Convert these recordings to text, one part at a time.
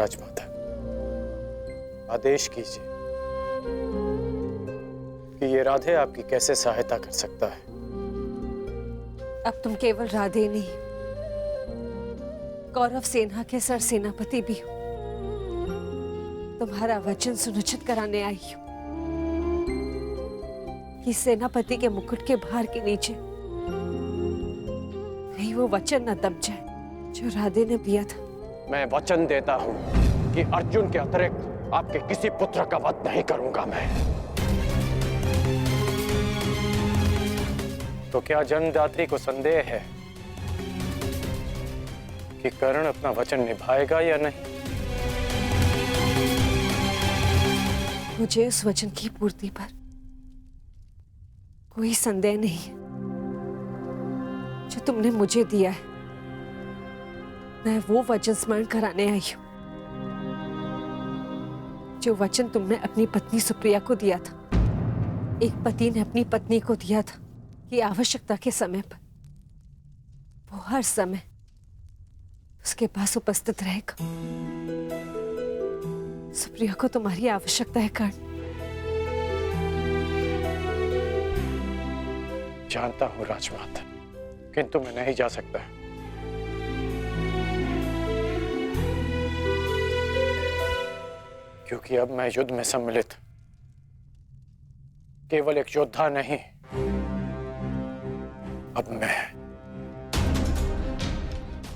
राजमाता, आदेश कीजिए कि ये राधे आपकी कैसे सहायता कर सकता है। अब तुम केवल राधे नहीं, कौरव सेना के सर सेनापति भी हो। तुम्हारा वचन सुनिश्चित कराने आई हूं कि सेनापति के मुकुट के भार के नीचे कहीं वो वचन न दब जाए जो राधे ने दिया था। मैं वचन देता हूं कि अर्जुन के अतिरिक्त आपके किसी पुत्र का वध नहीं करूंगा मैं। तो क्या जन्मदात्री को संदेह है कि कर्ण अपना वचन निभाएगा या नहीं? मुझे उस वचन की पूर्ति पर कोई संदेह नहीं है जो तुमने मुझे दिया है। मैं वो वचन स्मरण कराने आई हूं जो वचन तुमने अपनी पत्नी सुप्रिया को दिया था। एक पति ने अपनी पत्नी को दिया था कि आवश्यकता के समय पर वो हर समय उसके पास उपस्थित रहेगा। सुप्रिया को तुम्हारी आवश्यकता है कर्ण। जानता हूं राजमाता, किंतु मैं नहीं जा सकता। क्योंकि अब मैं युद्ध में सम्मिलित केवल एक योद्धा नहीं, अब मैं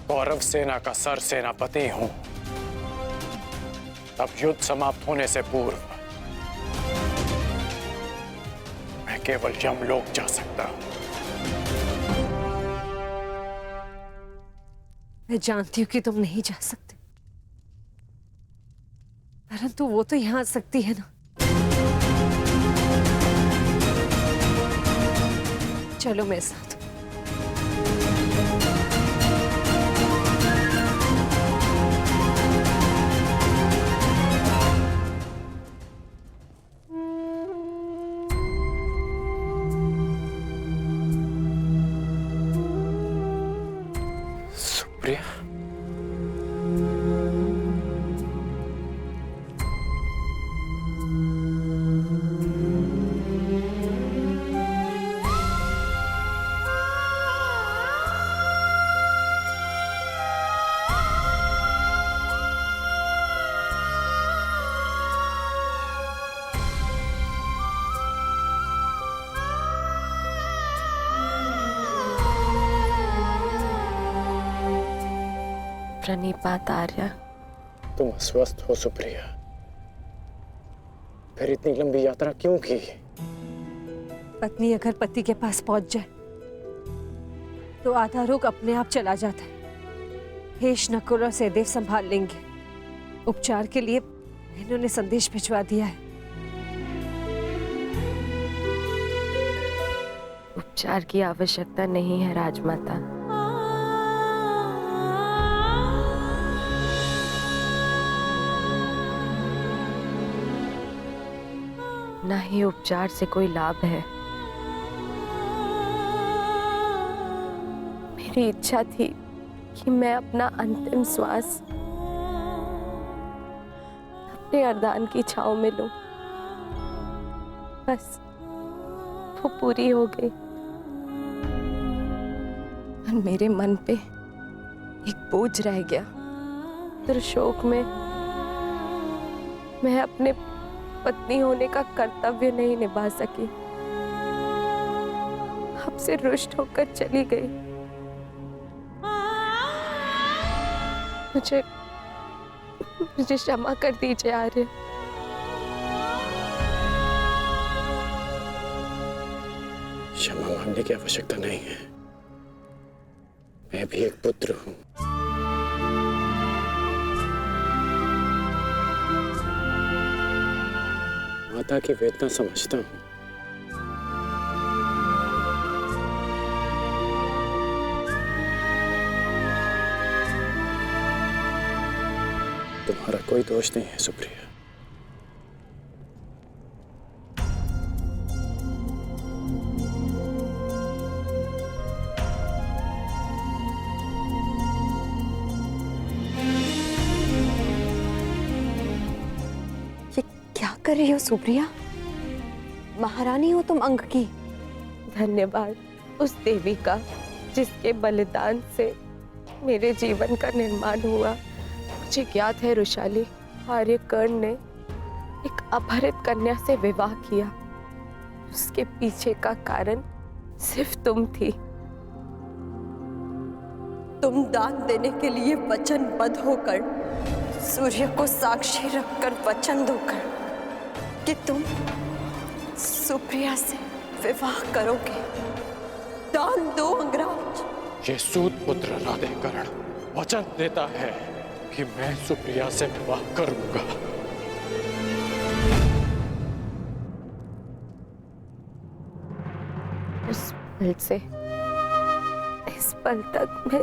कौरव सेना का सर सेनापति हूं। अब युद्ध समाप्त होने से पूर्व मैं केवल यमलोक जा सकता हूं। मैं जानती हूं कि तुम नहीं जा सकते, परंतु वो तो यहां आ सकती है ना। चलो मेरे साथ। सुप्रिया, प्रणिपात आर्या। तुम अस्वस्थ हो सुप्रिया, फिर इतनी लंबी यात्रा क्यों की? पत्नी अगर पति के पास पहुंच जाए तो आधा रोग अपने आप चला जाता है। हेश, नकुल और सहदेव संभाल लेंगे। उपचार के लिए इन्होंने संदेश भिजवा दिया है। उपचार की आवश्यकता नहीं है राजमाता। ना ही उपचार से कोई लाभ है। मेरी इच्छा थी कि मैं अपना अंतिम श्वास अपने अर्धान की छांव में लूं। बस वो पूरी हो गई और मेरे मन पे एक बोझ रह गया। त्रिशोक में मैं अपने पत्नी होने का कर्तव्य नहीं निभा सकी, आपसे रुष्ट होकर चली गई। मुझे क्षमा कर दीजिए आर्य। क्षमा मांगने की आवश्यकता नहीं है। मैं भी एक पुत्र हूं। माता की वेदना समझता हूं। तुम्हारा कोई दोष नहीं है सुप्रिया। क्या कर रही हो सुप्रिया? महारानी हो तुम अंक की। धन्यवाद उस देवी का जिसके बलिदान से मेरे जीवन का निर्माण हुआ। मुझे ज्ञात है रुशाली, आर्यकर्ण ने एक अपहरित कन्या से विवाह किया। उसके पीछे का कारण सिर्फ तुम थी। तुम दान देने के लिए वचनबद्ध होकर, सूर्य को साक्षी रखकर वचन दोकर कि तुम सुप्रिया से विवाह करोगे। दान दो अंगराज। ये सूत पुत्र राधेकर्ण वचन देता है कि मैं सुप्रिया से विवाह करूंगा। उस पल से इस पल तक मैं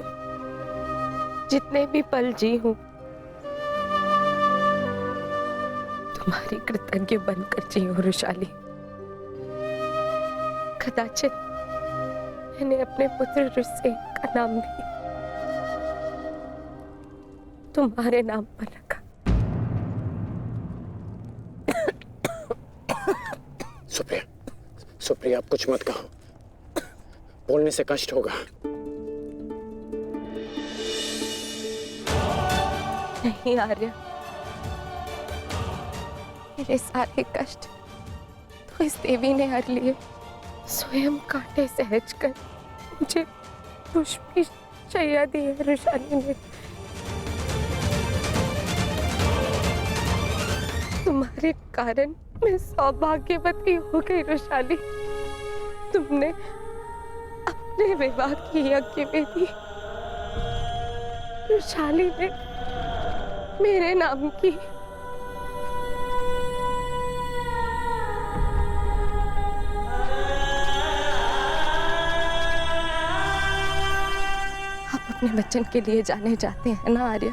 जितने भी पल जी हूं तुम्हारी कृतज्ञ बनकर जी हूं रुशाली। कदाचित मैंने अपने पुत्र रुसेन का नाम भी तुम्हारे नाम पर रखा। सुप्रिया, सुप्रिया आप कुछ मत कहो, बोलने से कष्ट होगा। नहीं आर्य, मेरे सारे कष्ट तो इस देवी ने हर लिए। स्वयं कांटे सहज कर मुझे पुष्पी शैया दी है रुशाली ने। तुम्हारे कारण मैं सौभाग्यवती हो गई रुशाली। तुमने अपने विवाह की यज्ञ वेदी रुशाली ने मेरे नाम की। आप अपने वचन के लिए जाने जाते हैं ना आर्य।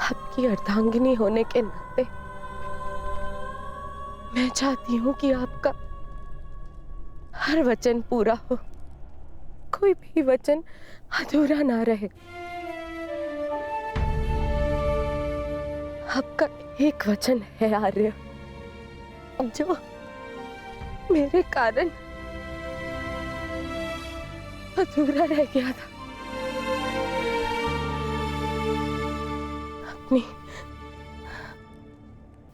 आपकी अर्धांगिनी होने के नाते मैं चाहती हूं कि आपका हर वचन पूरा हो, कोई भी वचन अधूरा ना रहे। आपका एक वचन है आर्य जो मेरे कारण अधूरा रह गया था।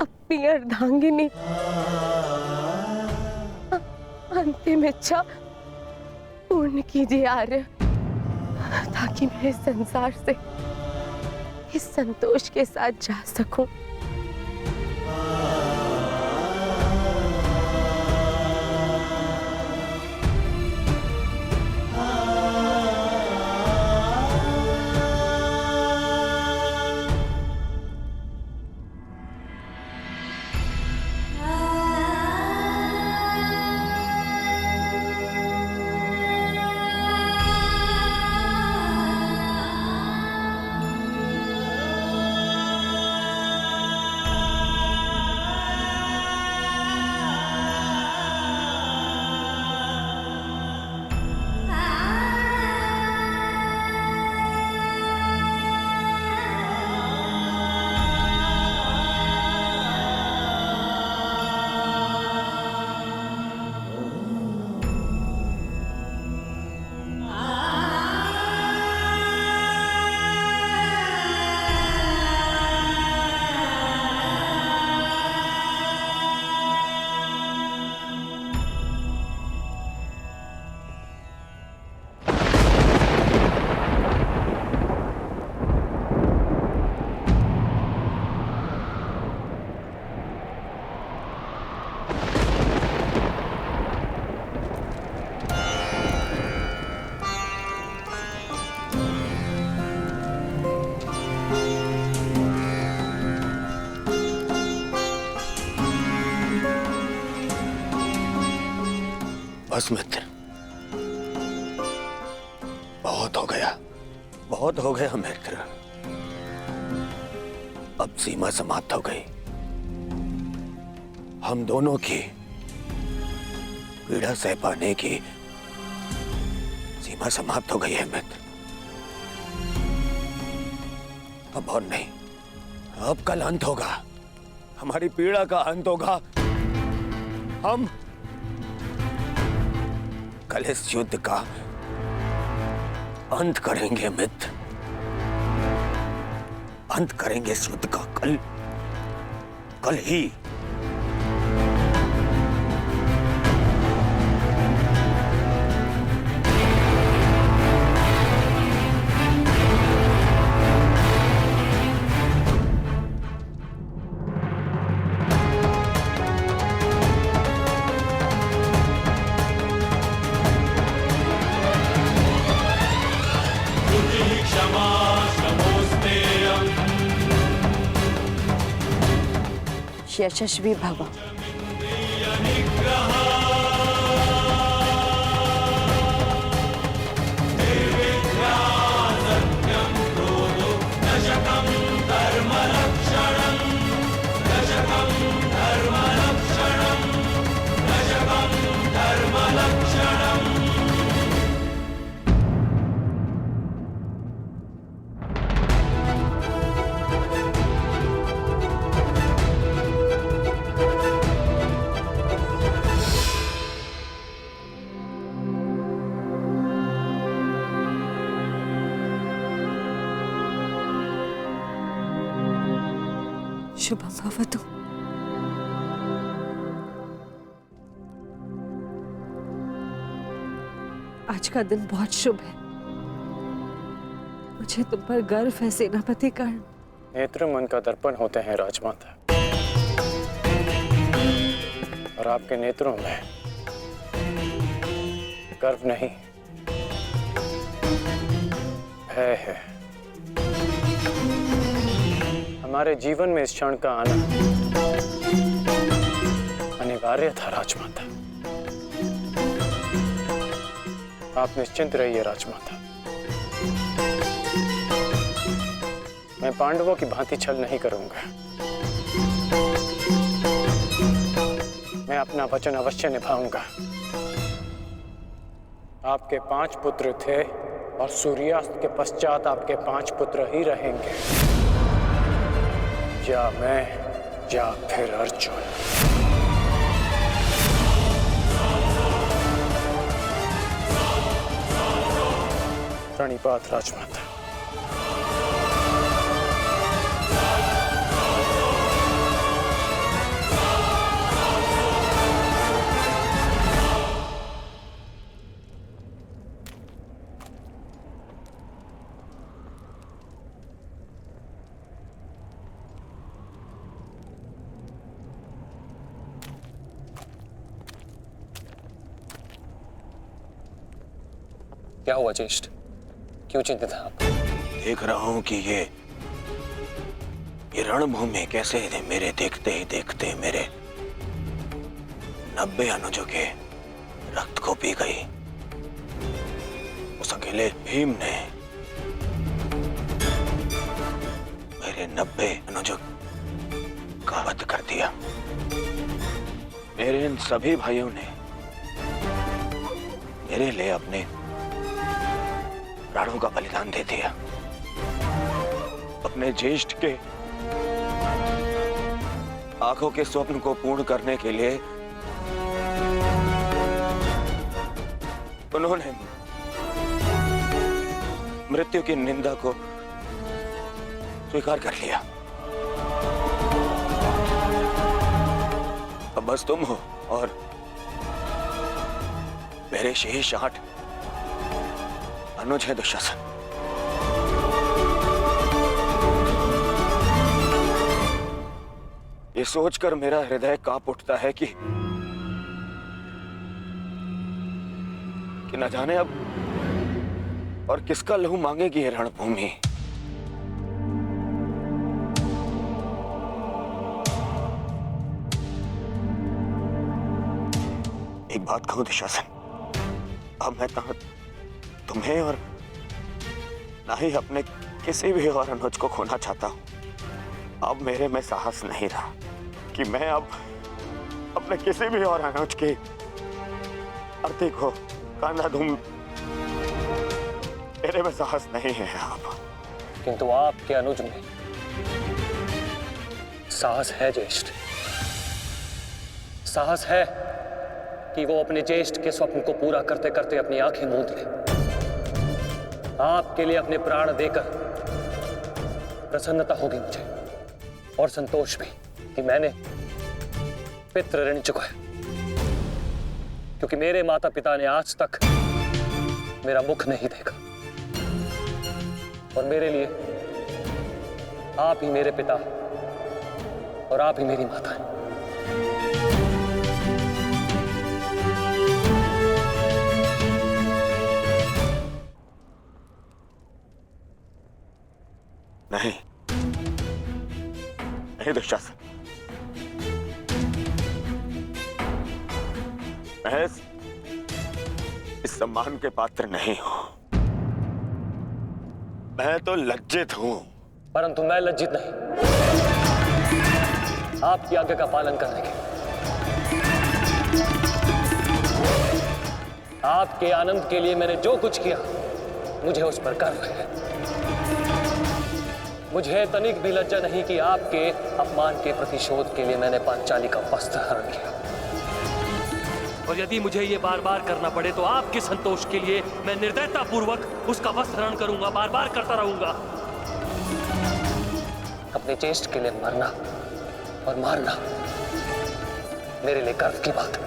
अपनी अर्धांगिनी अंतिम इच्छा पूर्ण कीजिए आर्य, ताकि मैं इस संसार से इस संतोष के साथ जा सकूं। बस मित्र, बहुत हो गया मित्र। अब सीमा समाप्त हो गई। हम दोनों की पीड़ा सह पाने की सीमा समाप्त हो गई है मित्र। अब और नहीं, अब कल अंत होगा। हमारी पीड़ा का अंत होगा। हम कल इस युद्ध का अंत करेंगे मित्र, अंत करेंगे इस युद्ध का कल, कल ही। यशस्वी भव। शुभम भवतु। आज का दिन बहुत शुभ है। मुझे तुम पर गर्व है सेनापति कर्ण। नेत्र मन का दर्पण होते हैं राजमाता, और आपके नेत्रों में गर्व नहीं, भय है। हमारे जीवन में इस क्षण का आना अनिवार्य था राजमाता। आप निश्चिंत रहिए राजमाता, मैं पांडवों की भांति छल नहीं करूंगा। मैं अपना वचन अवश्य निभाऊंगा। आपके 5 पुत्र थे और सूर्यास्त के पश्चात आपके 5 पुत्र ही रहेंगे, या मैं या फिर अर्जुन। प्रणिपात राजमाता। क्या हुआ ज्येष्ठ, क्यों चिंतित हैं आप? देख रहा हूं कि ये रणभूमि कैसे मेरे देखते ही देखते मेरे 90 अनुजों के रक्त को पी गई। उस अकेले भीम ने मेरे 90 अनुजों का वध कर दिया। मेरे इन सभी भाइयों ने मेरे लिए अपने प्राणों का बलिदान दे दिया। अपने ज्येष्ठ के आंखों के स्वप्न को पूर्ण करने के लिए उन्होंने मृत्यु की निंदा को स्वीकार कर लिया। अब बस तुम हो और मेरे शेष 8 अनुज है दुशासन। ये सोचकर मेरा हृदय कांप उठता है कि न जाने अब और किसका लहू मांगेगी ये रणभूमि। एक बात कहूं दुशासन, अब मैं तुम्हें और ना ही अपने किसी भी और अनुज को खोना चाहता हूं। अब मेरे में साहस नहीं रहा कि मैं अब अपने किसी भी और अनुज की अर्थी को कांधा दूं। मेरे में साहस नहीं है अब। किंतु आपके अनुज में साहस है ज्येष्ठ, साहस है कि वो अपने ज्येष्ठ के स्वप्न को पूरा करते करते अपनी आंखें मूंद ले। आपके लिए अपने प्राण देकर प्रसन्नता होगी मुझे, और संतोष भी कि मैंने पितृ ऋण चुकाया, क्योंकि मेरे माता पिता ने आज तक मेरा मुख नहीं देखा, और मेरे लिए आप ही मेरे पिता और आप ही मेरी माता हैं। नहीं नहीं दुशासन, मैं इस सम्मान के पात्र नहीं हूं। मैं तो लज्जित हूं। परंतु मैं लज्जित नहीं, आपकी आज्ञा का पालन करने के, आपके आनंद के लिए मैंने जो कुछ किया मुझे उस पर गर्व है। मुझे तनिक भी लज्जा नहीं कि आपके अपमान के प्रतिशोध के लिए मैंने पांचाली का वस्त्र हरण किया, और यदि मुझे ये बार बार करना पड़े तो आपके संतोष के लिए मैं निर्दयता पूर्वक उसका वस्त्र हरण करूंगा, बार बार करता रहूंगा। अपने ज्येष्ठ के लिए मरना और मारना मेरे लिए गर्व की बात है।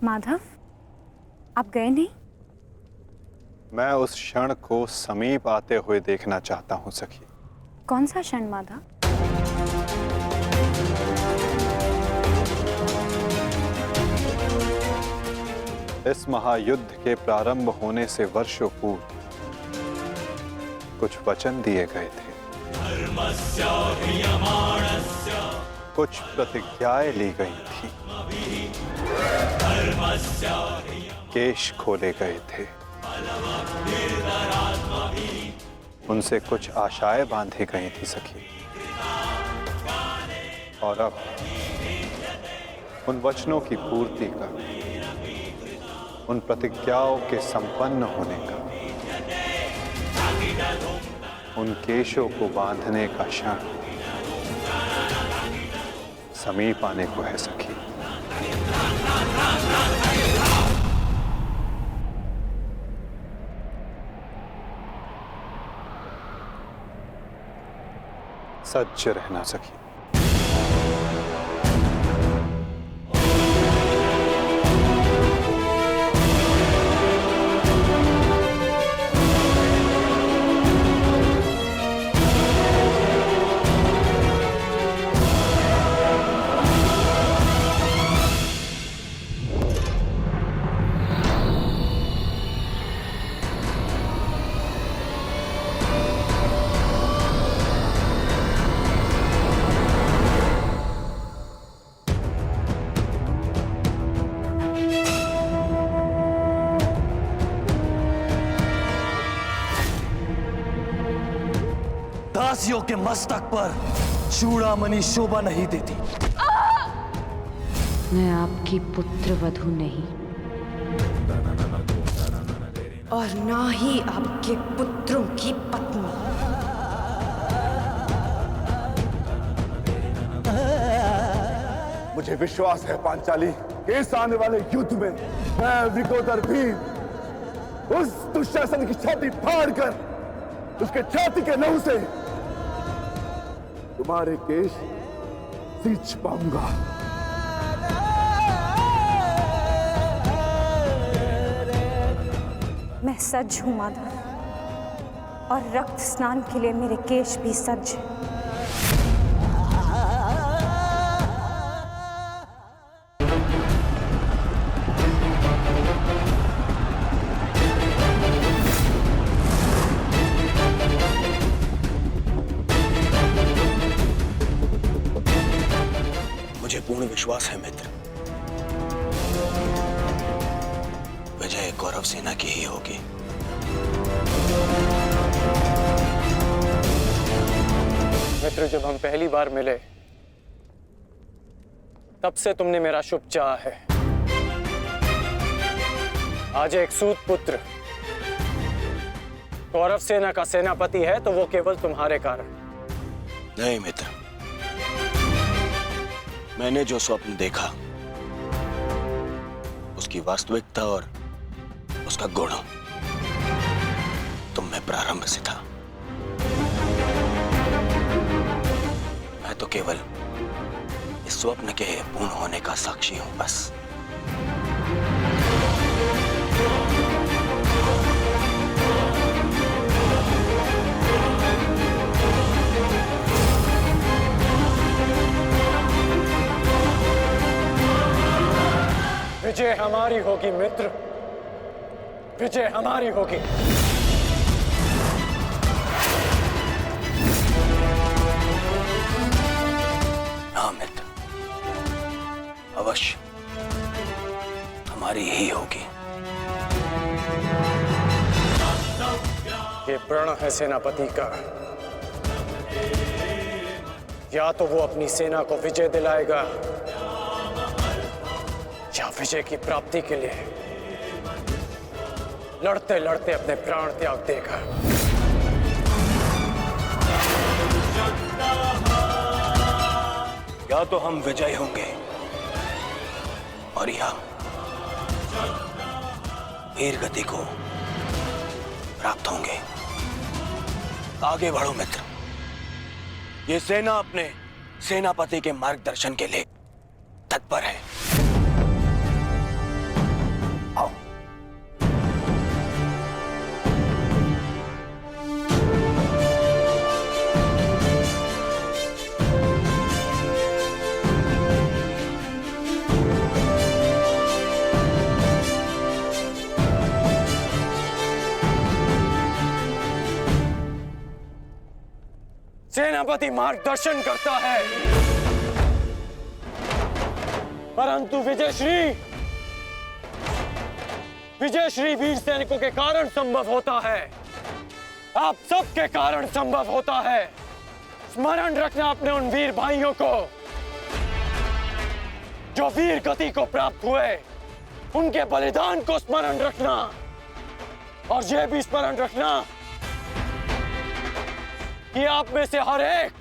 माधव, आप गए नहीं? मैं उस क्षण को समीप आते हुए देखना चाहता हूं सखी। कौन सा क्षण माधव? इस महायुद्ध के प्रारंभ होने से वर्षों पूर्व कुछ वचन दिए गए थे, कुछ प्रतिज्ञाएं ली गई थी, केश खोले गए थे, उनसे कुछ आशाएं बांधी गई थी सखी। और अब उन वचनों की पूर्ति का, उन प्रतिज्ञाओं के संपन्न होने का, उन केशों को बांधने का क्षण समीप आने को है सखी। सच्च रहना सखी। दासियों के मस्तक पर चूड़ामणि शोभा नहीं देती। मैं आपकी पुत्र वधू नहीं, और ना ही आपके पुत्रों की पत्नी। मुझे विश्वास है पांचाली, इस आने वाले युद्ध में मैं विकोदर भीम उस दुशासन की छाती फाड़कर उसके छाती के लहू से तुम्हारे केश सींच पाऊंगा। सज्ज हूँ माधव, और रक्त स्नान के लिए मेरे केश भी सज्ज हैं। मुझे पूर्ण विश्वास है मित्र, विजय कौरव सेना की ही होगी। मित्र, जब हम पहली बार मिले तब से तुमने मेरा शुभ चाहा है। आज एक सूत पुत्र कौरव सेना का सेनापति है तो वो केवल तुम्हारे कारण। नहीं मित्र, मैंने जो स्वप्न देखा उसकी वास्तविकता और उसका गुण तुम में प्रारंभ से था। मैं तो केवल इस स्वप्न के पूर्ण होने का साक्षी हूं बस। विजय हमारी होगी मित्र, विजय हमारी होगी। हाँ मित्र, अवश्य हमारी ही होगी। ये प्रण है सेनापति का, या तो वो अपनी सेना को विजय दिलाएगा या विजय की प्राप्ति के लिए लड़ते लड़ते अपने प्राण त्याग देगा। या तो हम विजय होंगे और या वीर गति को प्राप्त होंगे। आगे बढ़ो मित्र, ये सेना अपने सेनापति के मार्गदर्शन के लिए तत्पर है। आओ। सेनापति मार्गदर्शन करता है, परंतु विजयश्री वीर सैनिकों के कारण संभव होता है। आप सबके कारण संभव होता है। स्मरण रखना अपने उन वीर भाइयों को जो वीर गति को प्राप्त हुए, उनके बलिदान को स्मरण रखना, और यह भी स्मरण रखना कि आप में से हर एक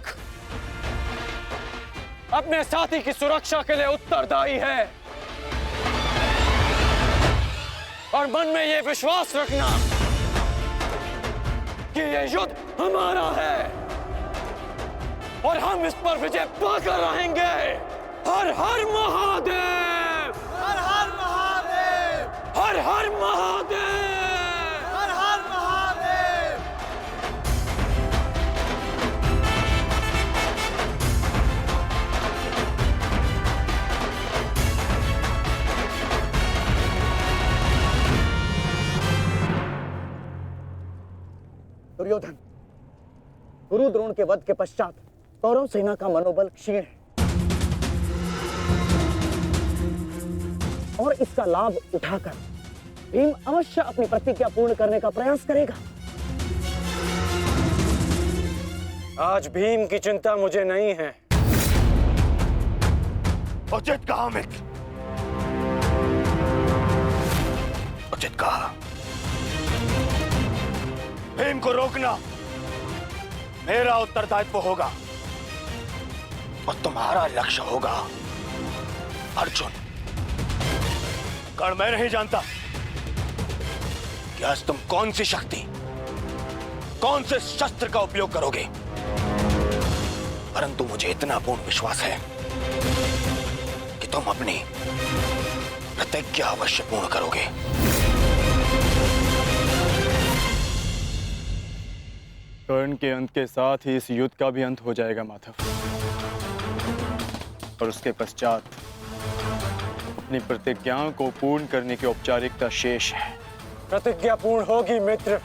अपने साथी की सुरक्षा के लिए उत्तरदायी है। और मन में यह विश्वास रखना कि यह युद्ध हमारा है और हम इस पर विजय पाकर रहेंगे। हर हर महादेव, हर हर महादेव, हर हर महादेव, हर हर महादेव। दुर्योधन, गुरु द्रोण के वध के पश्चात कौरव सेना का मनोबल क्षीण है और इसका लाभ उठाकर भीम अवश्य अपनी प्रतिज्ञा पूर्ण करने का प्रयास करेगा। आज भीम की चिंता मुझे नहीं है। उचित कहा मित्र, उचित कहा। भीम को रोकना मेरा उत्तरदायित्व होगा और तुम्हारा लक्ष्य होगा अर्जुन। कारण मैं नहीं जानता कि आज तुम कौन सी शक्ति, कौन से शस्त्र का उपयोग करोगे, परंतु मुझे इतना पूर्ण विश्वास है कि तुम अपनी प्रतिज्ञा अवश्य पूर्ण करोगे। कर्ण के अंत के साथ ही इस युद्ध का भी अंत हो जाएगा माधव। और उसके पश्चात अपनी प्रतिज्ञाओं को पूर्ण करने की औपचारिकता शेष है। प्रतिज्ञा पूर्ण होगी मित्र।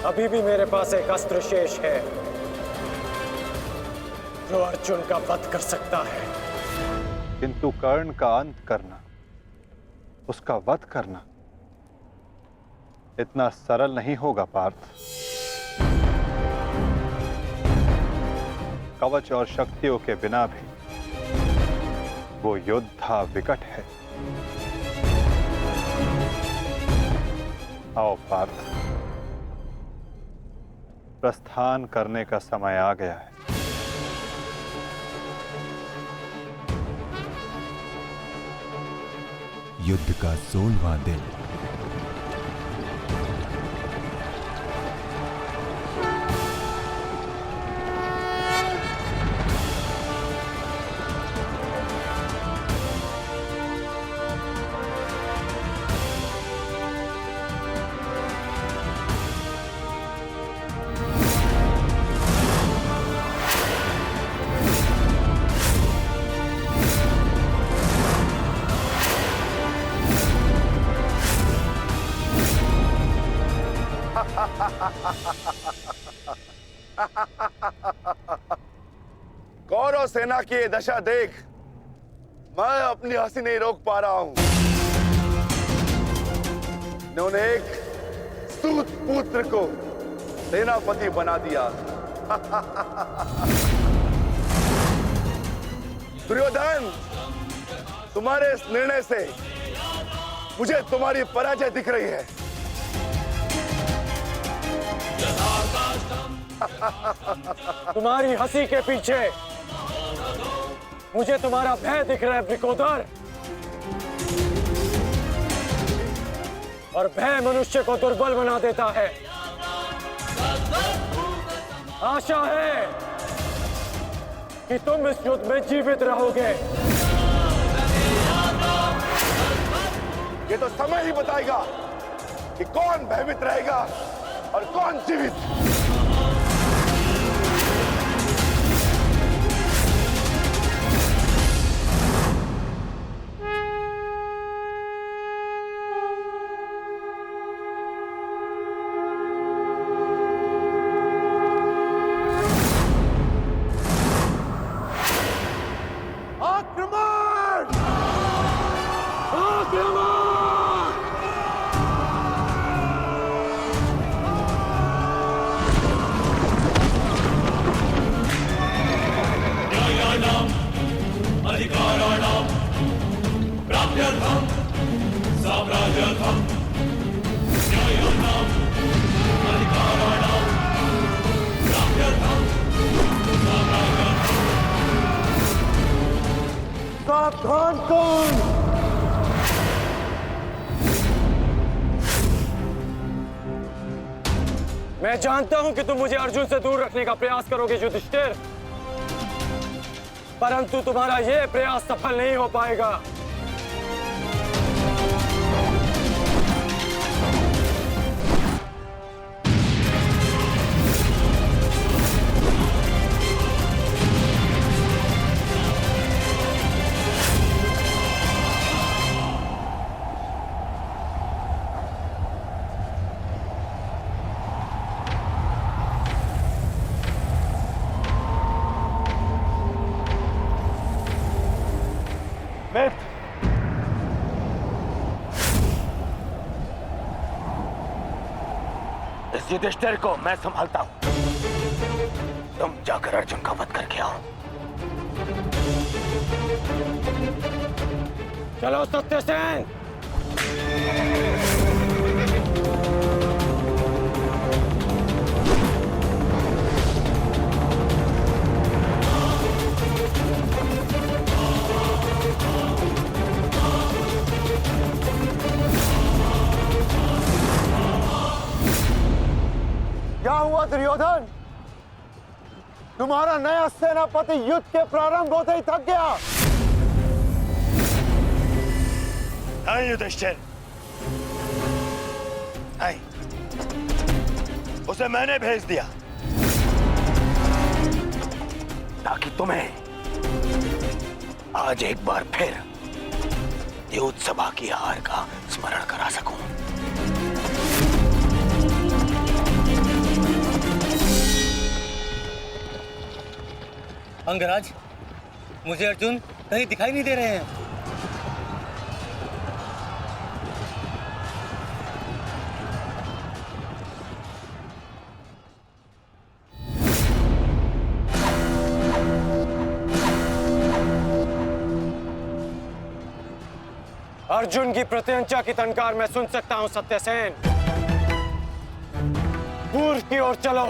अभी भी मेरे पास एक अस्त्र शेष है जो अर्जुन का वध कर सकता है। किंतु कर्ण का अंत करना, उसका वध करना इतना सरल नहीं होगा पार्थ। कवच और शक्तियों के बिना भी वो योद्धा विकट है। आओ पार्थ, प्रस्थान करने का समय आ गया है। युद्ध का 16वां दिन। कौरव सेना की ये दशा देख मैं अपनी हंसी नहीं रोक पा रहा हूं। इन्होंने एक सूत पुत्र को सेनापति बना दिया। दुर्योधन, तुम्हारे इस निर्णय से मुझे तुम्हारी पराजय दिख रही है। तुम्हारी हंसी के पीछे मुझे तुम्हारा भय दिख रहा है वृकोदर। और भय मनुष्य को दुर्बल बना देता है। आशा है कि तुम इस युद्ध में जीवित रहोगे। ये तो समय ही बताएगा कि कौन भयभीत रहेगा और कौन जीवित। सावधान कौन? मैं जानता हूं कि तुम मुझे अर्जुन से दूर रखने का प्रयास करोगे युधिष्ठिर, परंतु तुम्हारा यह प्रयास सफल नहीं हो पाएगा। इस युधिष्ठिर को मैं संभालता हूं। तुम जाकर अर्जुन का वध करके आओ। चलो सत्यसेन। क्या हुआ दुर्योधन? तुम्हारा नया सेनापति युद्ध के प्रारंभ होते ही थक गया। नहीं युधिष्ठिर, नहीं, उसे मैंने भेज दिया ताकि तुम्हें आज एक बार फिर युद्ध सभा की हार का स्मरण करा सकूं। अंगराज, मुझे अर्जुन कहीं दिखाई नहीं दे रहे हैं। अर्जुन की प्रत्यंचा की टंकार मैं सुन सकता हूं सत्यसेन। पूर्व की ओर चलो।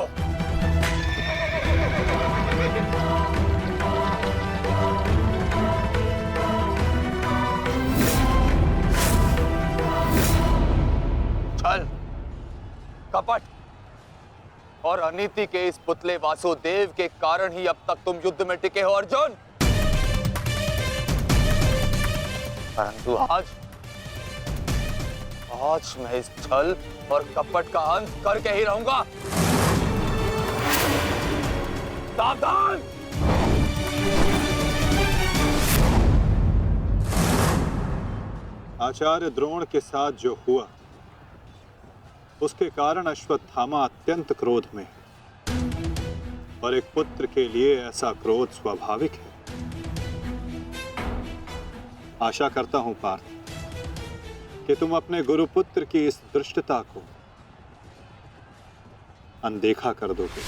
छल, कपट और अनीति के इस पुतले वासुदेव के कारण ही अब तक तुम युद्ध में टिके हो अर्जुन। परंतु आज मैं इस छल और कपट का अंत करके ही रहूंगा। सावधान! आचार्य द्रोण के साथ जो हुआ उसके कारण अश्वत्थामा अत्यंत क्रोध में, और एक पुत्र के लिए ऐसा क्रोध स्वाभाविक है। आशा करता हूं पार्थ कि तुम अपने गुरुपुत्र की इस धृष्टता को अनदेखा कर दोगे।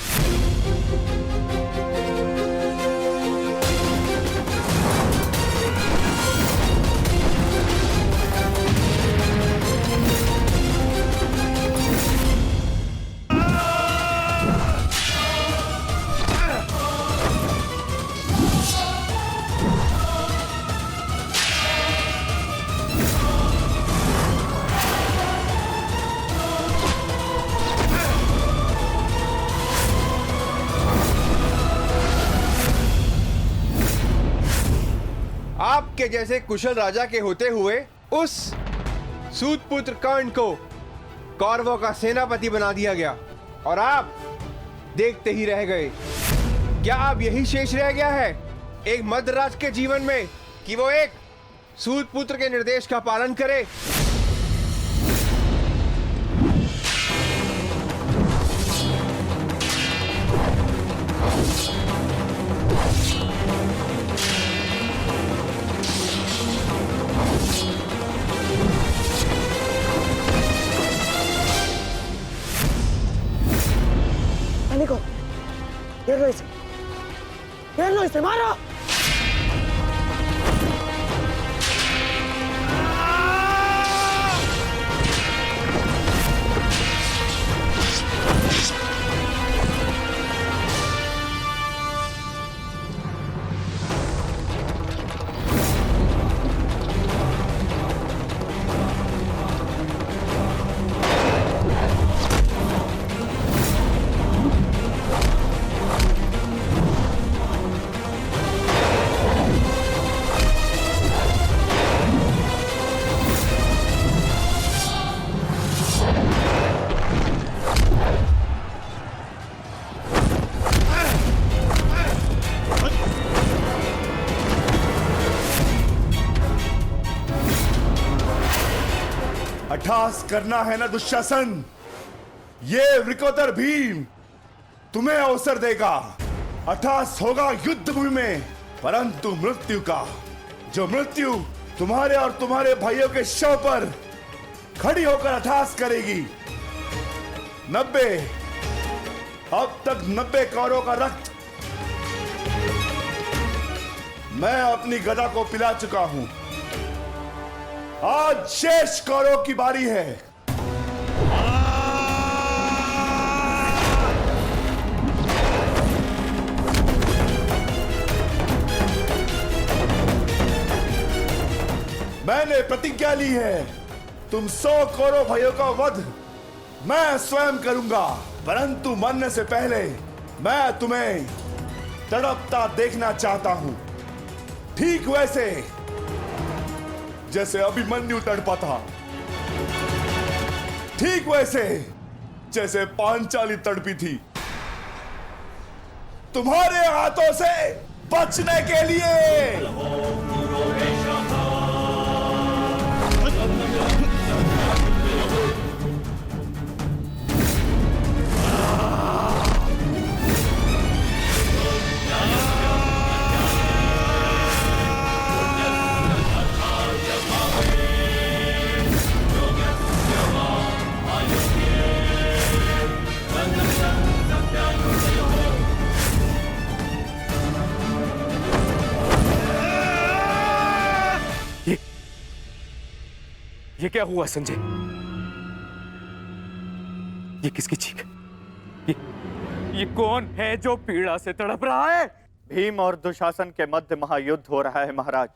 आपके जैसे कुशल राजा के होते हुए उस सूतपुत्र कर्ण को कौरवों का सेनापति बना दिया गया, और आप देखते ही रह गए। क्या अब यही शेष रह गया है एक मध्यराज के जीवन में कि वो एक सूतपुत्र के निर्देश का पालन करे? घेर लो इसे, मारो। अट्ठास करना है ना दुशासन, ये वृकोदर भीम तुम्हें अवसर देगा। अट्ठास होगा युद्ध भूमि में, परंतु मृत्यु का, जो मृत्यु तुम्हारे और तुम्हारे भाइयों के शव पर खड़ी होकर अट्ठास करेगी। 90 अब तक 90 कौरवों का रक्त मैं अपनी गदा को पिला चुका हूं। आज शेष कौरवों की बारी है। मैंने प्रतिज्ञा ली है, तुम 100 कौरव भाइयों का वध मैं स्वयं करूंगा, परंतु मरने से पहले मैं तुम्हें तड़पता देखना चाहता हूं। ठीक वैसे जैसे अभिमन्यु तड़पा था, ठीक वैसे जैसे पांचाली तड़पी थी, तुम्हारे हाथों से बचने के लिए। ये क्या हुआ संजय? ये किसकी चीख? ये कौन है जो पीड़ा से तड़प रहा है? भीम और दुशासन के मध्य महायुद्ध हो रहा है महाराज।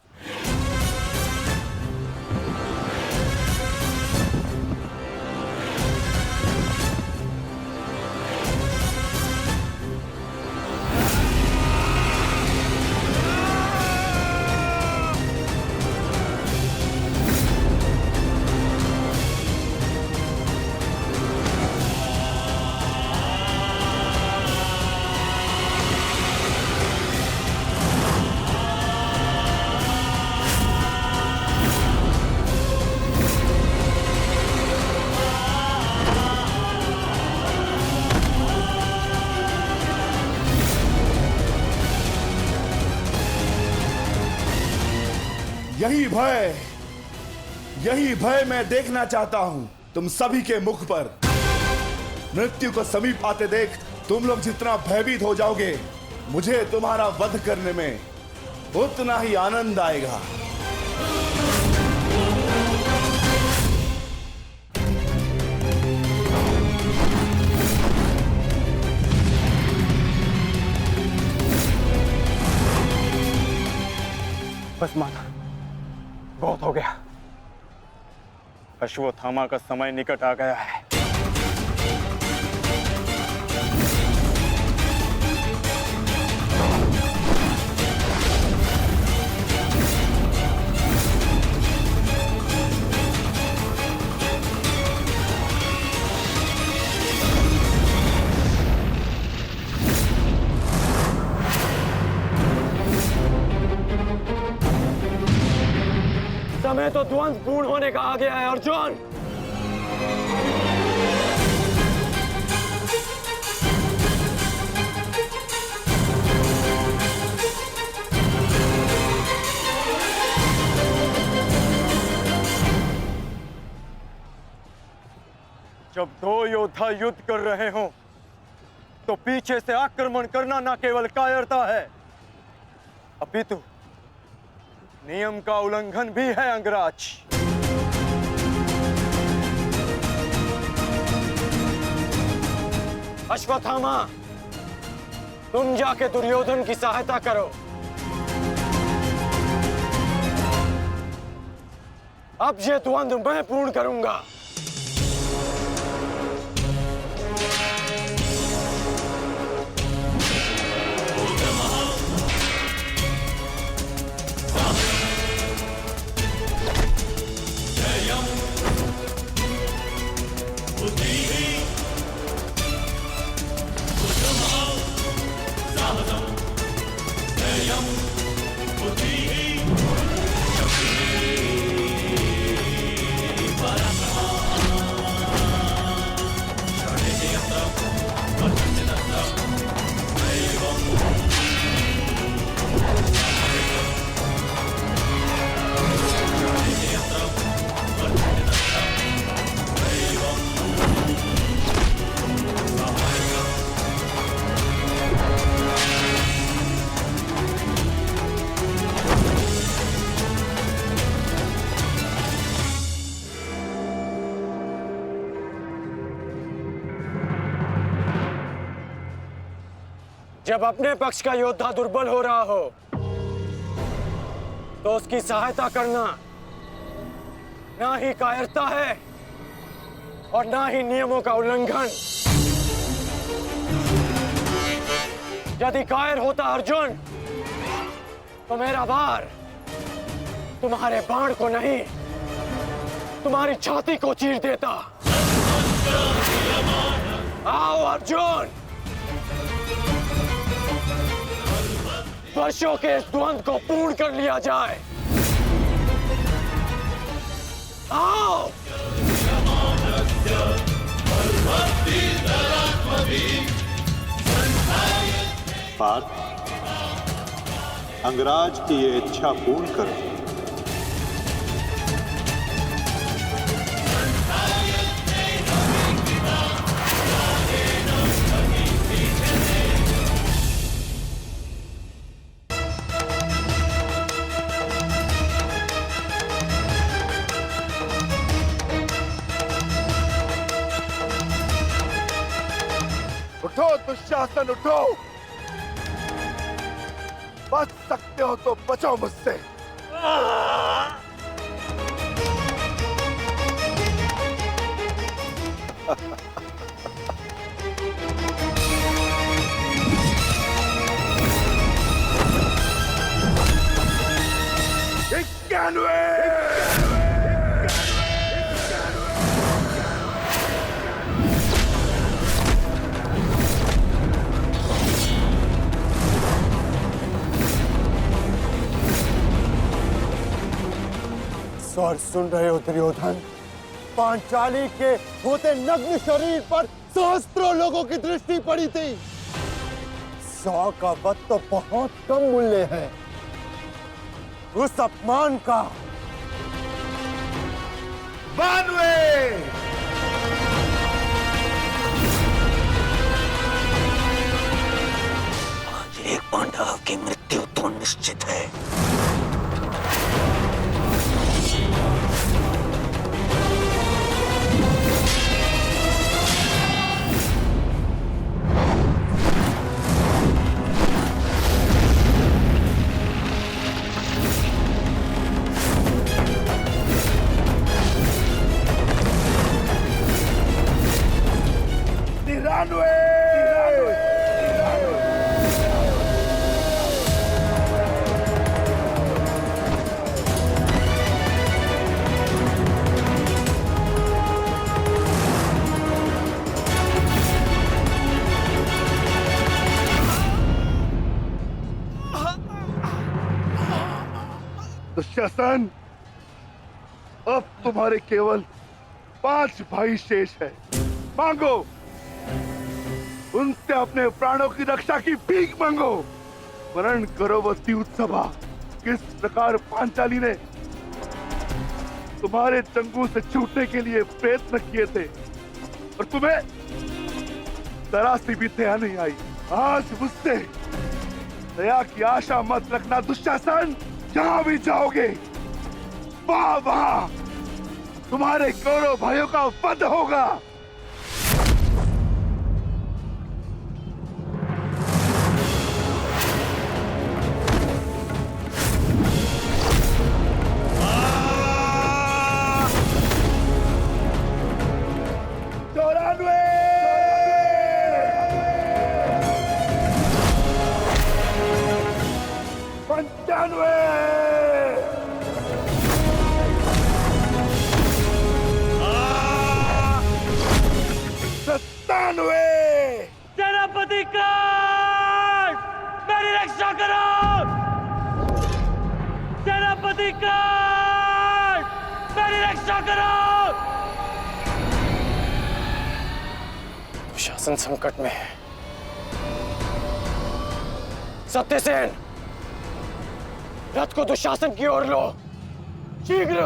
यही भय मैं देखना चाहता हूं तुम सभी के मुख पर। मृत्यु को समीप आते देख तुम लोग जितना भयभीत हो जाओगे, मुझे तुम्हारा वध करने में उतना ही आनंद आएगा। बस माना, बहुत हो गया। अश्वत्थामा का समय निकट आ गया है। समय तो द्वंद्व पूर्ण होने का आ गया है अर्जुन। जब दो योद्धा युद्ध कर रहे हों, तो पीछे से आक्रमण करना न केवल कायरता है, अपितु नियम का उल्लंघन भी है अंगराज। अश्वत्थामा, तुम जाके दुर्योधन की सहायता करो। अब ये द्वंद्व मैं पूर्ण करूंगा। जब अपने पक्ष का योद्धा दुर्बल हो रहा हो, तो उसकी सहायता करना ना ही कायरता है और ना ही नियमों का उल्लंघन। यदि कायर होता अर्जुन, तो मेरा भार तुम्हारे बाण को नहीं, तुम्हारी छाती को चीर देता। आओ अर्जुन, वर्षों के इस द्वंद्व को पूर्ण कर लिया जाए। आओ। पार्थ, अंगराज की ये इच्छा पूर्ण करो। उठो दुशासन, उठो। बच सकते हो तो बचो मुझसे। स्वर सुन रहे हो दुर्योधन? पांचाली के होते नग्न शरीर पर सहस्त्रों लोगों की दृष्टि पड़ी थी। 100 का वध तो बहुत कम मूल्य है। उस अपमान का 92 आज एक पांडव की मृत्यु तो निश्चित है। दुशासन, अब तुम्हारे केवल 5 भाई शेष है। मांगो, उनसे अपने प्राणों की रक्षा की भीख मांगो। वर्ण करो वो उत्सवा, किस प्रकार पांचाली ने तुम्हारे चंगू से छूटने के लिए प्रयत्न किए थे और तुम्हें जरा सी भी दया नहीं आई। आज मुझसे दया की आशा मत रखना दुशासन। जहां भी जाओगे वहां तुम्हारे कौरव भाइयों का वध होगा। सेनापति कांड, मेरी रक्षा करो। सेनापति कांड, मेरी रक्षा करो। शासन संकट में है। सत्यसेन, रथ को दुशासन की ओर लो, शीघ्र।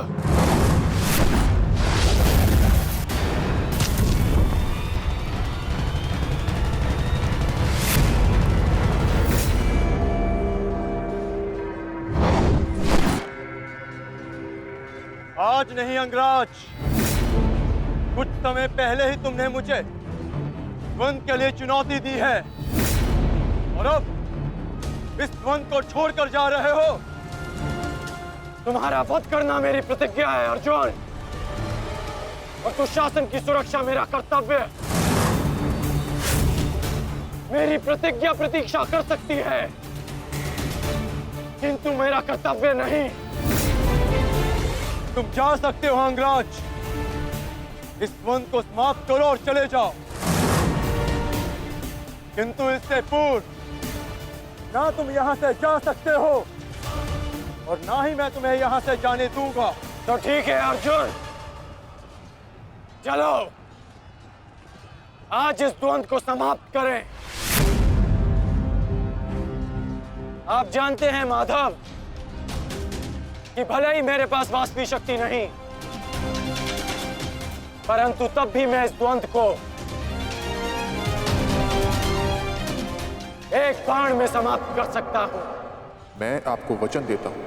आज नहीं अंगराज, कुछ समय पहले ही तुमने मुझे द्वंद्व के लिए चुनौती दी है और अब इस द्वंद्व को छोड़कर जा रहे हो। तुम्हारा वध करना मेरी प्रतिज्ञा है अर्जुन, और दुशासन की सुरक्षा मेरा कर्तव्य है। मेरी प्रतिज्ञा प्रतीक्षा कर सकती है, किंतु मेरा कर्तव्य नहीं। तुम जा सकते हो अंगराज। इस द्वंद को समाप्त करो और चले जाओ, किंतु इससे पूर्व ना तुम यहां से जा सकते हो और ना ही मैं तुम्हें यहां से जाने दूंगा। तो ठीक है अर्जुन, चलो आज इस द्वंद को समाप्त करें। आप जानते हैं माधव कि भले ही मेरे पास वास्तविक शक्ति नहीं, परंतु तब भी मैं इस द्वंद को एक बाण में समाप्त कर सकता हूं। मैं आपको वचन देता हूं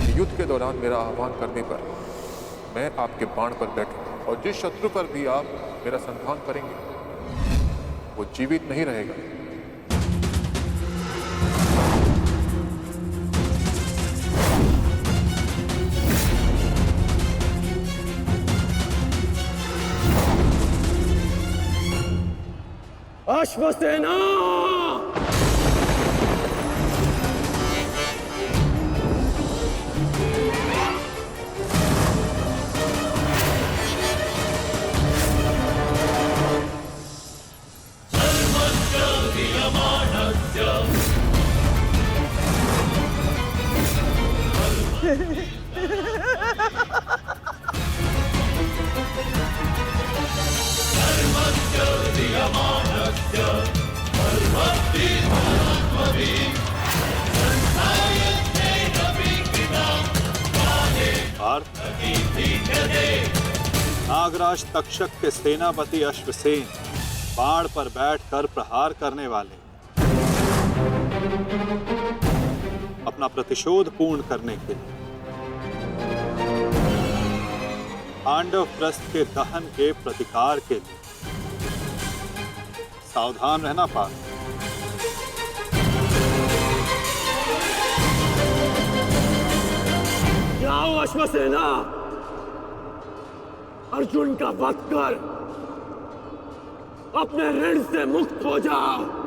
कि युद्ध के दौरान मेरा आह्वान करने पर मैं आपके बाण पर बैठूंगा और जिस शत्रु पर भी आप मेरा संधान करेंगे वो जीवित नहीं रहेगा। अश्वसेना नागराज तक्षक के सेनापति अश्वसेन बाण पर बैठकर प्रहार करने वाले अपना प्रतिशोध पूर्ण करने के लिए पांडव प्रस्थ के दहन के प्रतिकार के लिए सावधान रहना पार्थ। जाओ अश्वसेना, अर्जुन का वध कर अपने ऋण से मुक्त हो जाओ।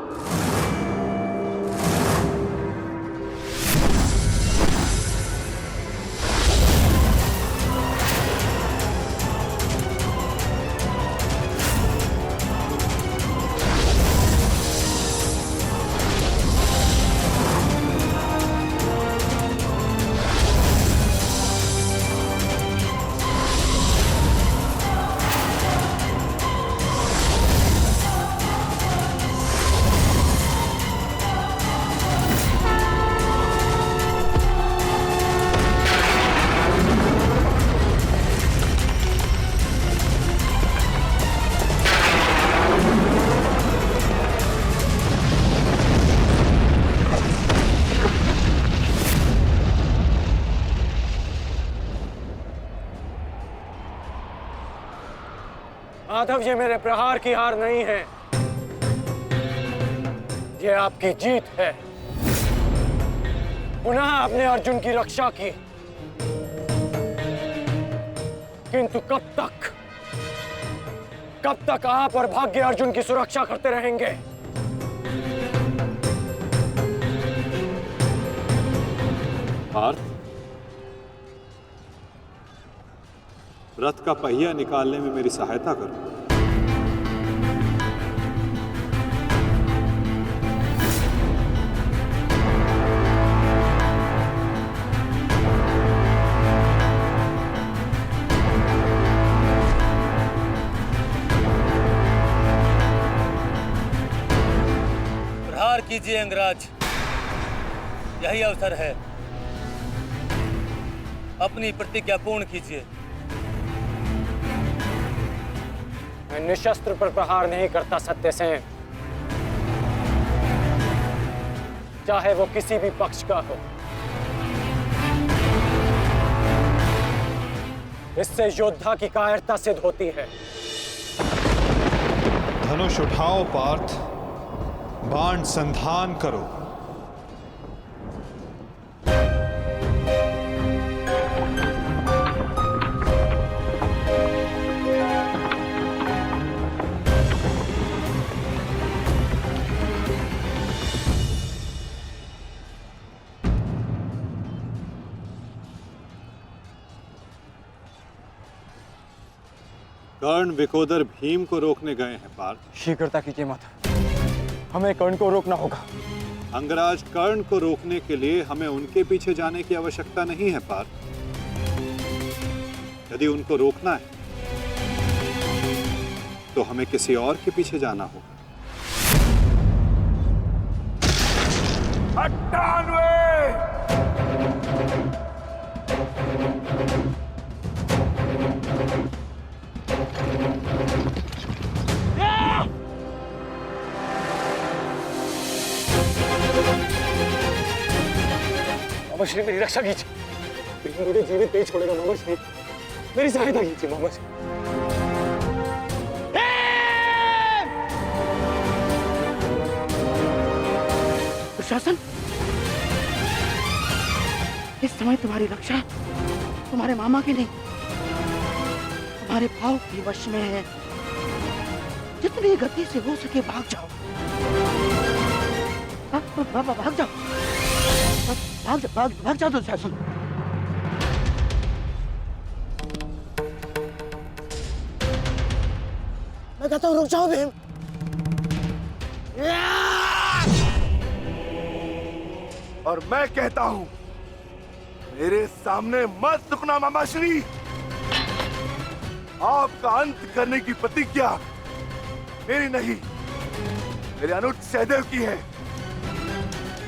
माधव, ये मेरे प्रहार की हार नहीं है, ये आपकी जीत है। पुनः आपने अर्जुन की रक्षा की, किंतु कब तक आप और भाग्य अर्जुन की सुरक्षा करते रहेंगे? पार्थ, रथ का पहिया निकालने में मेरी सहायता करो। प्रहार कीजिए अंगराज, यही अवसर है। अपनी प्रतिज्ञा पूर्ण कीजिए। मैं निशस्त्र पर प्रहार नहीं करता सत्यसेन, चाहे वो किसी भी पक्ष का हो। इससे योद्धा की कायरता सिद्ध होती है। धनुष उठाओ पार्थ, बाण संधान करो। कर्ण विकोदर भीम को रोकने गए हैं पार्थ। शीघ्रता कीजिए माता, हमें कर्ण को रोकना होगा। अंगराज कर्ण को रोकने के लिए हमें उनके पीछे जाने की आवश्यकता नहीं है पार्थ। यदि उनको रोकना है तो हमें किसी और के पीछे जाना होगा। 98! मामा श्री मेरी रक्षा कीजिए, मुझे जीवित नहीं छोड़ेगा मामा श्री, मेरी सहायता कीजिए मामा श्री। दुशासन, इस समय तुम्हारी रक्षा तुम्हारे मामा की नहीं, तुम्हारे भाव के वश में है। जितनी गति से हो सके भाग जाओ, भाग जाओ, भाग जाओ दुशासन। मैं कहता हूँ रुक जाओ भीम। और मैं कहता हूं मेरे सामने मत रुकना मामाश्री। आपका अंत करने की प्रतिज्ञा मेरी नहीं, मेरे अनुज सहदेव की है।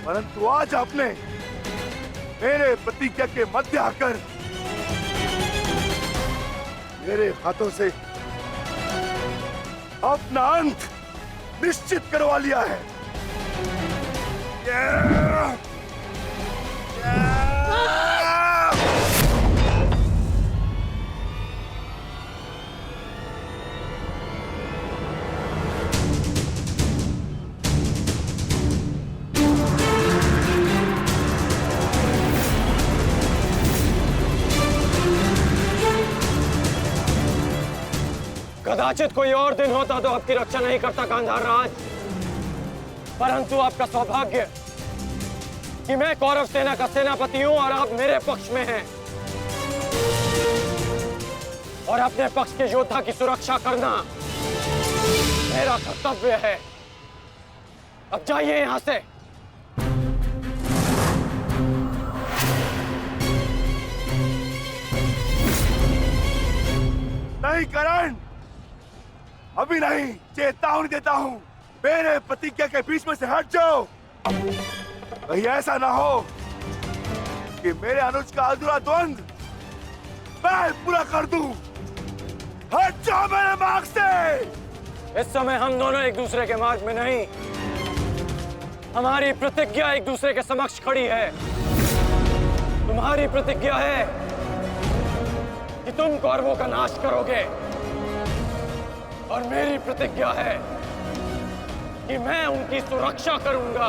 परंतु आज आपने मेरे प्रतिज्ञा के मध्य आकर मेरे हाथों से अपना अंत निश्चित करवा लिया है। कदाचित कोई और दिन होता तो आपकी रक्षा नहीं करता गांधार राज, परंतु आपका सौभाग्य कि मैं कौरव सेना का सेनापति हूं और आप मेरे पक्ष में हैं, और अपने पक्ष के योद्धा की सुरक्षा करना मेरा कर्तव्य है। अब जाइए यहां से। नहीं करण, अभी नहीं, चेतावनी देता हूं, मेरे प्रतिज्ञा के बीच में से हट जाओ। कहीं ऐसा ना हो कि मेरे अनुज का अधूरा द्वंद मैं पूरा कर दूं। हट जाओ मेरे मार्ग से। इस समय हम दोनों एक दूसरे के मार्ग में नहीं, हमारी प्रतिज्ञा एक दूसरे के समक्ष खड़ी है। तुम्हारी प्रतिज्ञा है कि तुम कौरवों का नाश करोगे, और मेरी प्रतिज्ञा है कि मैं उनकी सुरक्षा करूंगा।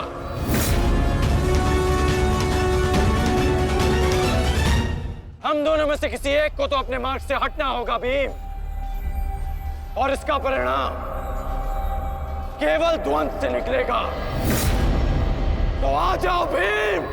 हम दोनों में से किसी एक को तो अपने मार्ग से हटना होगा भीम, और इसका परिणाम केवल द्वंद से निकलेगा। तो आ जाओ भीम।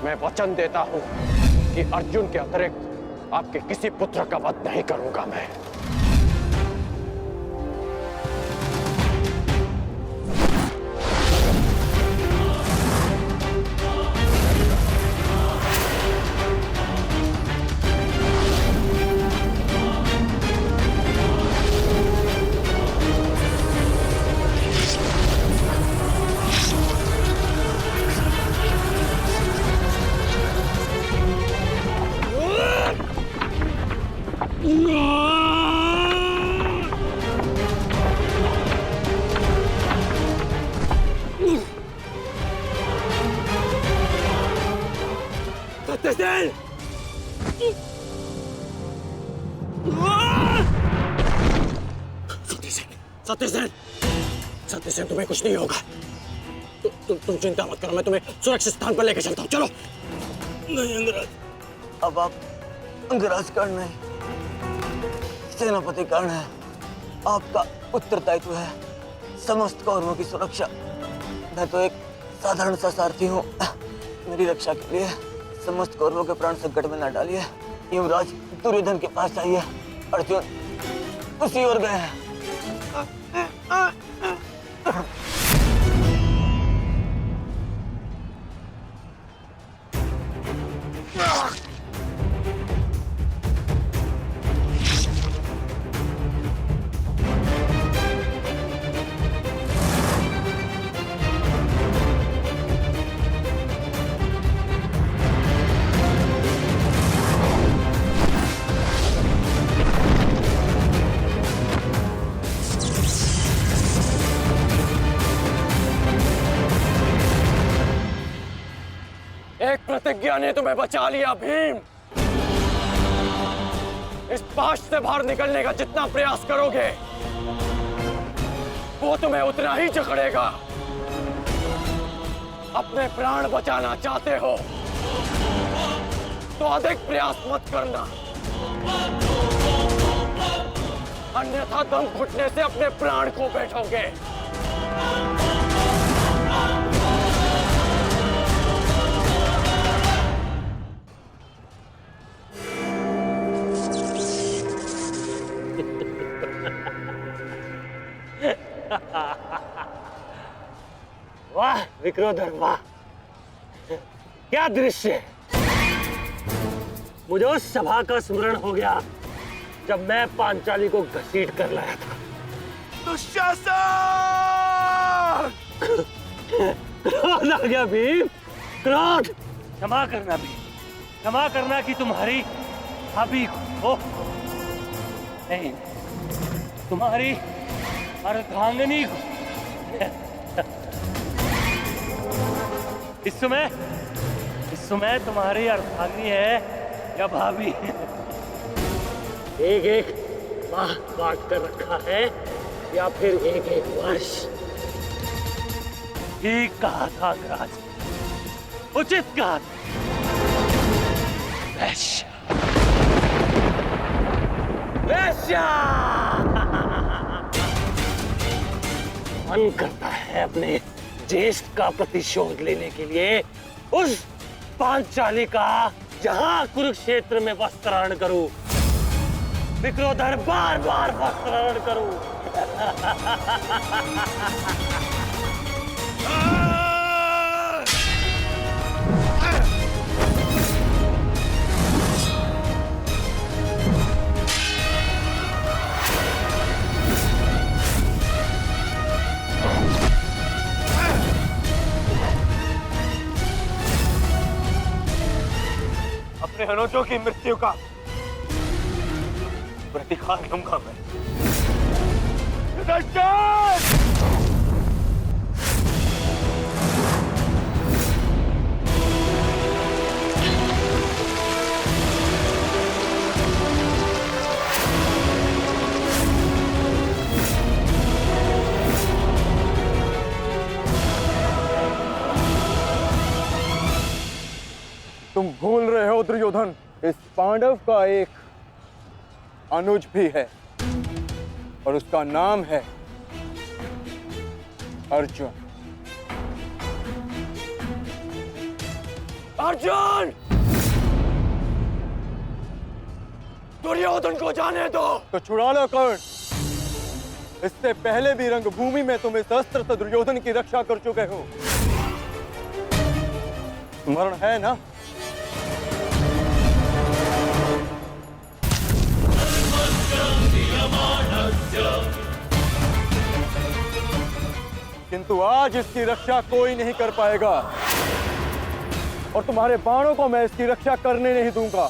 मैं वचन देता हूं कि अर्जुन के अतिरिक्त आपके किसी पुत्र का वध नहीं करूंगा मैं। सत्यसेन! सत्यसेन! सत्य से तुम्हें कुछ नहीं होगा। तुम चिंता मत करो, मैं तुम्हें सुरक्षित स्थान पर लेकर चलता हूँ। चलो। नहीं अंगराज, अब आप अंगराज कर्ण नहीं, सेनापति कर्ण है। आपका उत्तरदायित्व है समस्त कौरवों की सुरक्षा। मैं तो एक साधारण सा सारथी हूँ। मेरी रक्षा के लिए समस्त कौरवों के प्राण संकट में न डालिए। युवराज दुर्योधन के पास आइए, अर्जुन उसी ओर गए हैं। एक प्रतिज्ञा ने तुम्हें बचा लिया भीम। इस पाश से बाहर निकलने का जितना प्रयास करोगे वो तुम्हें उतना ही जकड़ेगा। अपने प्राण बचाना चाहते हो तो अधिक प्रयास मत करना, अन्यथा दम घुटने से अपने प्राण खो बैठोगे। वाह विक्रोधर वाह, क्या दृश्य। मुझे उस सभा का स्मरण हो गया जब मैं पांचाली को घसीट कर लाया था। दुशासन! क्रोध आ गया भीम, क्रोध। क्षमा करना भीम, क्षमा करना कि तुम्हारी भाभी को नहीं, तुम्हारी अर्धांगिनी को। इस समय तुम्हारी अर्धांगिनी है या भाभी? एक एक माह काट कर रखा है या फिर एक एक वर्ष? ठीक कहा था अंगराज, उचित कहा था। वैश्य, वैश्य। मन करता है अपने ज्येष्ठ का प्रतिशोध लेने के लिए उस पांचाली का जहां कुरुक्षेत्र में वस्त्राहरण करूं, विक्रोधर बार बार वस्त्राहरण करूं। अपने अनुजों की मृत्यु का प्रतिकार लूंगा मैं। तुम भूल रहे हो दुर्योधन, इस पांडव का एक अनुज भी है और उसका नाम है अर्जुन। अर्जुन! दुर्योधन को जाने दो। तो छुड़ा लो कर्ण। इससे पहले भी रंगभूमि में तुम इस अस्त्र से दुर्योधन की रक्षा कर चुके हो, स्मरण है ना? किंतु आज इसकी रक्षा कोई नहीं कर पाएगा और तुम्हारे बाणों को मैं इसकी रक्षा करने नहीं दूंगा।